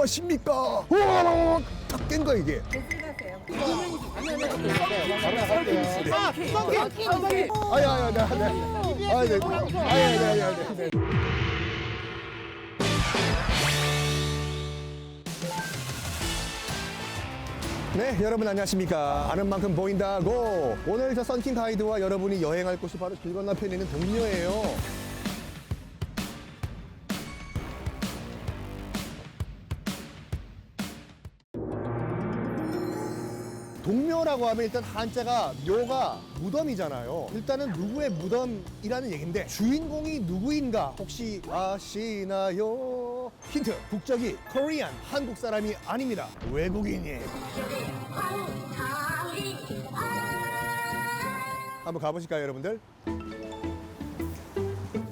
안녕하십니까. 탁 깬 거야 이게. 네, 여러분 안녕하십니까. 아는 만큼 보인다고. 오늘 저 썬킹 가이드와 여러분이 여행할 곳이 바로 길 건너편에 있는 동묘예요. 동묘라고 하면 일단 한자가 묘가 무덤이잖아요. 일단은 누구의 무덤이라는 얘기인데 주인공이 누구인가 혹시 아시나요? 힌트, 국적이 코리안, 한국 사람이 아닙니다. 외국인이에요. 한번 가보실까요, 여러분들?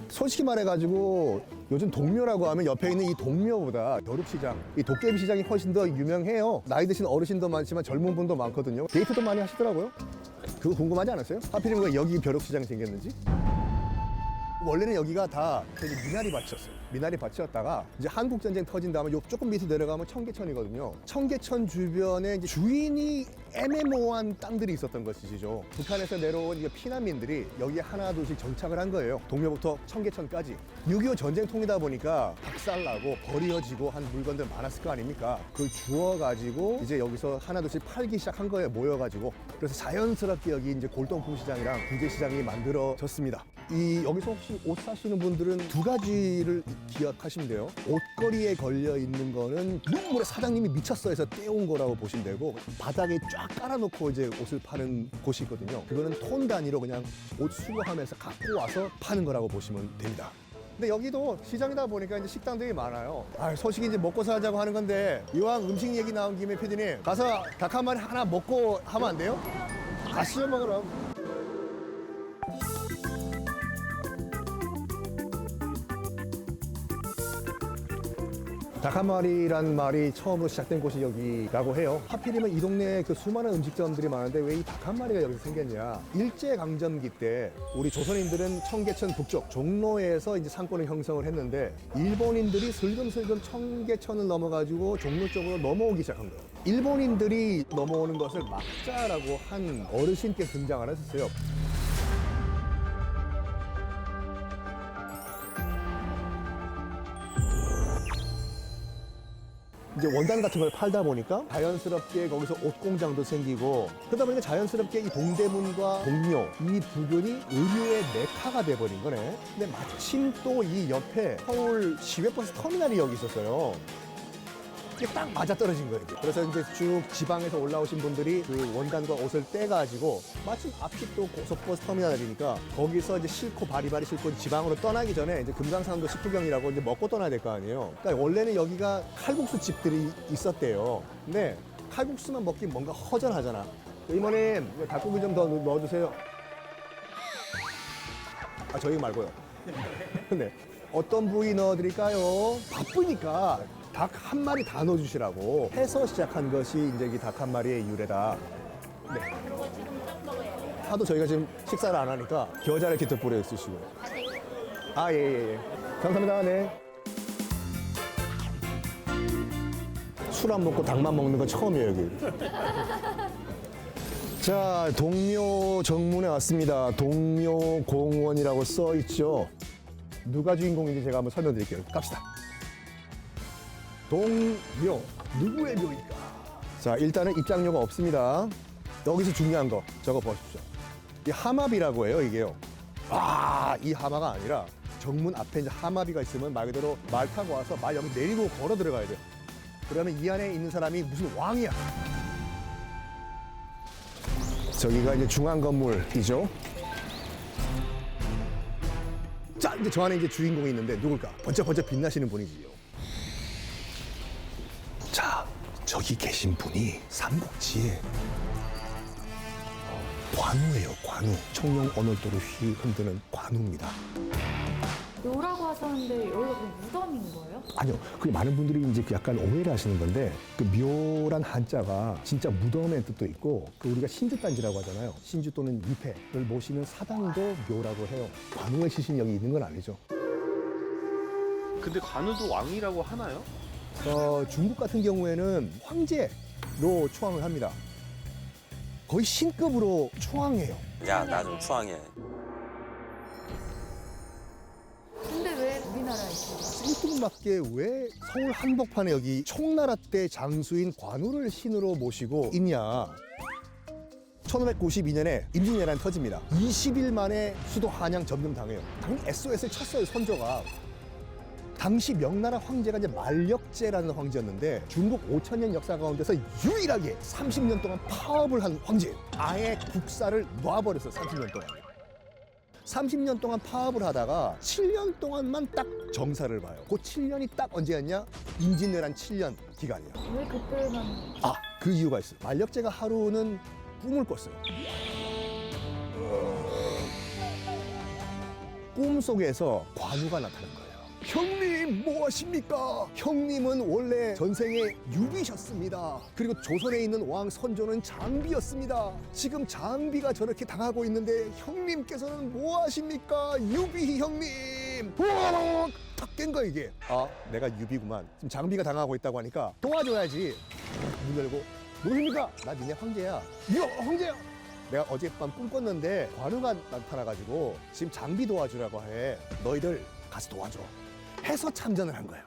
솔직히 말해가지고 요즘 동묘라고 하면 옆에 있는 이 동묘보다 여름시장, 이 도깨비시장이 훨씬 더 유명해요. 나이 드신 어르신도 많지만 젊은 분도 많거든요. 데이트도 많이 하시더라고요. 그거 궁금하지 않았어요? 하필이면 왜 여기 벼룩시장이 생겼는지? 원래는 여기가 다 미나리 밭이었어요. 미나리 밭이었다가 이제 한국전쟁 터진 다음에 요 조금 밑으로 내려가면 청계천이거든요. 청계천 주변에 이제 주인이 애매모호한 땅들이 있었던 것이죠. 북한에서 내려온 이제 피난민들이 여기에 하나 둘씩 정착을 한 거예요. 동묘부터 청계천까지. 6.25 전쟁통이다 보니까 박살나고 버려지고 한 물건들 많았을 거 아닙니까? 그걸 주워가지고 이제 여기서 하나 둘씩 팔기 시작한 거예요. 모여가지고. 그래서 자연스럽게 여기 이제 골동품 시장이랑 부재시장이 만들어졌습니다. 여기서 혹시 옷 사시는 분들은 두 가지를 기억하시면 돼요. 옷걸이에 걸려 있는 거는 눈물에 사장님이 미쳤어 해서 떼온 거라고 보시면 되고, 바닥에 쫙 깔아놓고 이제 옷을 파는 곳이 있거든요. 그거는 톤 단위로 그냥 옷 수거하면서 갖고 와서 파는 거라고 보시면 됩니다. 근데 여기도 시장이다 보니까 이제 식당들이 많아요. 솔직히 이제 먹고 살자고 하는 건데, 이왕 음식 얘기 나온 김에 피디님, 가서 닭 한 마리 하나 먹고 하면 안 돼요? 가시죠 먹으러. 닭 한 마리란 말이 처음으로 시작된 곳이 여기라고 해요. 하필이면 이 동네에 그 수많은 음식점들이 많은데 왜 이 닭 한 마리가 여기서 생겼냐. 일제강점기 때 우리 조선인들은 청계천 북쪽 종로에서 이제 상권을 형성을 했는데, 일본인들이 슬금슬금 청계천을 넘어가지고 종로 쪽으로 넘어오기 시작한 거예요. 일본인들이 넘어오는 것을 막자라고 한 어르신께 등장을 했었어요. 이제 원단 같은 걸 팔다 보니까 자연스럽게 거기서 옷 공장도 생기고, 그러다 보니까 자연스럽게 이 동대문과 동묘 이 부근이 의류의 메카가 돼버린 거네. 근데 마침 또 이 옆에 서울 시외버스 터미널이 여기 있었어요. 이게 딱 맞아떨어진 거예요. 그래서 이제 쭉 지방에서 올라오신 분들이 그 원단과 옷을 떼가지고, 마침 앞이 또 고속버스 터미널이니까 거기서 이제 싣고 바리바리 싣고 지방으로 떠나기 전에 이제 금강산도 식후경이라고 이제 먹고 떠나야 될 거 아니에요. 그러니까 원래는 여기가 칼국수 집들이 있었대요. 근데 칼국수만 먹기 뭔가 허전하잖아. 이모님, 닭고기 좀 더 넣어주세요. 저희 말고요. 근데 어떤 부위 넣어드릴까요? 바쁘니까 닭 한 마리 다 넣어주시라고 해서 시작한 것이 이제 이 닭 한 마리의 유래다. 네. 하도 저희가 지금 식사를 안 하니까 겨자를 이렇게 뿌려 있으시고요. 예. 감사합니다. 네. 술 안 먹고 닭만 먹는 건 처음이에요, 여기. 자, 동묘 정문에 왔습니다. 동묘공원이라고 써 있죠. 누가 주인공인지 제가 한번 설명드릴게요. 갑시다. 동묘, 누구의 묘일까? 자, 일단은 입장료가 없습니다. 여기서 중요한 거 적어 보십시오. 이 하마비라고 해요, 이게요. 이 하마가 아니라 정문 앞에 이제 하마비가 있으면 말 그대로 말 타고 와서 말 여기 내리고 걸어 들어가야 돼요. 그러면 이 안에 있는 사람이 무슨 왕이야. 저기가 이제 중앙 건물이죠. 자, 이제 저 안에 이제 주인공이 있는데 누굴까? 번쩍번쩍 빛나시는 분이지요. 자, 저기 계신 분이 삼국지에 관우예요, 관우. 청룡 언월도를 휘 흔드는 관우입니다. 묘라고 하셨는데 여기가 그럼 무덤인 거예요? 아니요, 그게 많은 분들이 이제 약간 오해를 하시는 건데, 그 묘란 한자가 진짜 무덤의 뜻도 있고, 그 우리가 신주단지라고 하잖아요. 신주 또는 위패를 모시는 사당도 묘라고 해요. 관우의 시신이 여기 있는 건 아니죠. 근데 관우도 왕이라고 하나요? 중국 같은 경우에는 황제로 초항을 합니다. 거의 신급으로 초항해요. 야, 나 좀 추앙해. 근데 왜 우리나라에 있어요? 생뚱맞게 왜 서울 한복판에 여기 총나라 때 장수인 관우를 신으로 모시고 있냐. 1592년에 임진왜란이 터집니다. 20일 만에 수도 한양 점령당해요. 당연히 SOS를 쳤어요, 선조가. 당시 명나라 황제가 이제 만력제라는 황제였는데 중국 5천년 역사 가운데서 유일하게 30년 동안 파업을 한 황제예요. 아예 국사를 놔버렸어요, 30년 동안. 30년 동안 파업을 하다가 7년 동안만 딱 정사를 봐요. 그 7년이 딱 언제였냐? 임진왜란 7년 기간이에요. 왜 그때만 그 이유가 있어요. 만력제가 하루는 꿈을 꿨어요. 꿈속에서 관우가 나타난 거예요. 형님 뭐 하십니까? 형님은 원래 전생에 유비셨습니다. 그리고 조선에 있는 왕 선조는 장비였습니다. 지금 장비가 저렇게 당하고 있는데 형님께서는 뭐 하십니까? 유비 형님! 탁 깬 거야 이게. 내가 유비구만. 지금 장비가 당하고 있다고 하니까 도와줘야지. 문 열고 누구십니까? 나 니네 황제야. 야 황제야! 내가 어젯밤 꿈 꿨는데 관우가 나타나가지고 지금 장비 도와주라고 해. 너희들 가서 도와줘. 해서 참전을 한 거예요.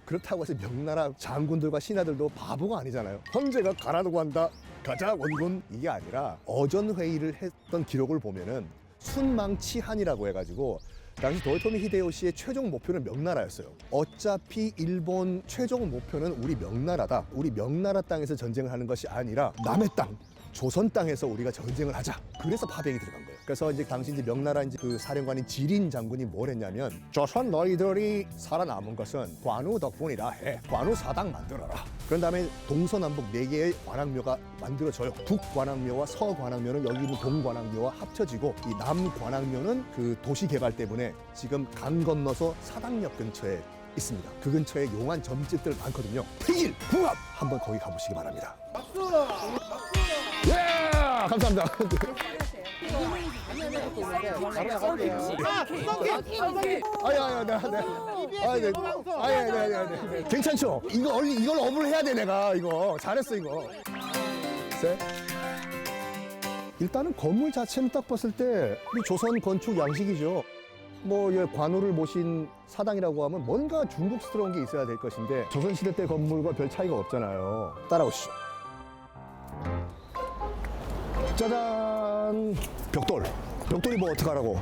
그렇다고 해서 명나라 장군들과 신하들도 바보가 아니잖아요. 황제가 가라고 한다. 가자 원군. 이게 아니라 어전회의를 했던 기록을 보면은 순망치한이라고 해가지고 당시 도요토미 히데요시의 최종 목표는 명나라였어요. 어차피 일본 최종 목표는 우리 명나라다. 우리 명나라 땅에서 전쟁을 하는 것이 아니라 남의 땅, 조선 땅에서 우리가 전쟁을 하자. 그래서 파병이 들어간 거예요. 그래서 이제 당시 이제 명나라 이제 그 사령관인 지린 장군이 뭘 했냐면 조선 너희들이 살아남은 것은 관우 덕분이다 해. 관우 사당 만들어라. 그런 다음에 동서남북 4개의 관악묘가 만들어져요. 북관악묘와 서관악묘는 여기 있는 동관악묘와 합쳐지고 이 남관악묘는 그 도시 개발 때문에 지금 강 건너서 사당역 근처에 있습니다. 그 근처에 용한 점집들 많거든요. 태일, 궁합 한번 거기 가보시기 바랍니다. 박수! 예! 감사합니다. 네. 괜찮죠? 이걸 업을 해야 돼, 내가. 이거. 잘했어, 이거. 셋. 일단은 건물 자체는 딱 봤을 때 우리 조선 건축 양식이죠. 관우를 모신 사당이라고 하면 뭔가 중국스러운 게 있어야 될 것인데 조선시대 때 건물과 별 차이가 없잖아요. 따라오시죠. 짜잔! 벽돌. 벽돌이 뭐 어떡하라고.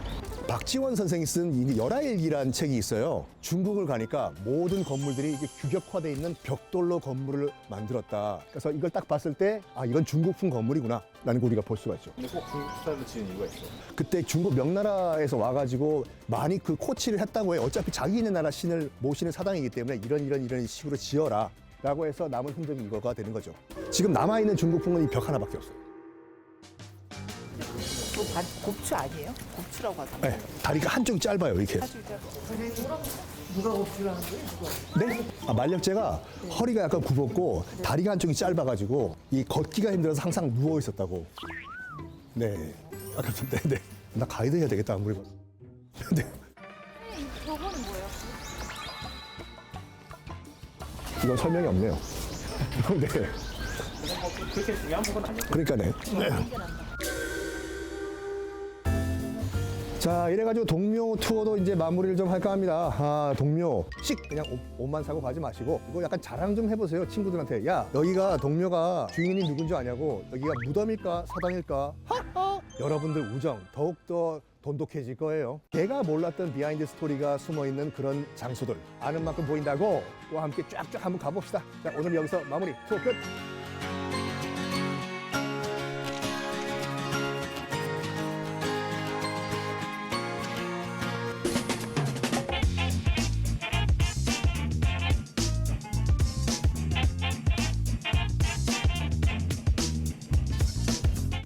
박지원 선생이 쓴 이 열하일기라는 책이 있어요. 중국을 가니까 모든 건물들이 이게 규격화되어 있는 벽돌로 건물을 만들었다. 그래서 이걸 딱 봤을 때 이건 중국풍 건물이구나 라는 걸 우리가 볼 수가 있죠. 근데 꼭 중국 스타일로 지은 이유가 있어. 그때 중국 명나라에서 와가지고 많이 그 코치를 했다고 해요. 어차피 자기네 나라 신을 모시는 사당이기 때문에 이런 식으로 지어라 라고 해서 남은 흔적이 이거가 되는 거죠. 지금 남아있는 중국풍은 이 벽 하나밖에 없어요. 곱추 아니에요? 곱추라고 하던데. 네, 다리가 한쪽이 짧아요, 이렇게. 누가 곱추라는 거예요? 네? 만력제가 허리가 약간 굽었고 다리가 한쪽이 짧아가지고 이 걷기가 힘들어서 항상 누워 있었다고. 네. 네. 나 가이드 해야 되겠다, 아무리 봐도. 네. 저거는 뭐예요? 이건 설명이 없네요. 네. 그렇게 중요한 부분 아니야. 그러니까 네. 자, 이래가지고 동묘 투어도 이제 마무리를 좀 할까 합니다. 동묘 그냥 옷만 사고 가지 마시고 이거 약간 자랑 좀 해보세요. 친구들한테. 야, 여기가 동묘가 주인이 누군지 아냐고. 여기가 무덤일까 사당일까. 하하. 여러분들 우정 더욱더 돈독해질 거예요. 걔가 몰랐던 비하인드 스토리가 숨어있는 그런 장소들 아는 만큼 보인다고. 와 함께 쫙쫙 한번 가봅시다. 자, 오늘 여기서 마무리 투어 끝.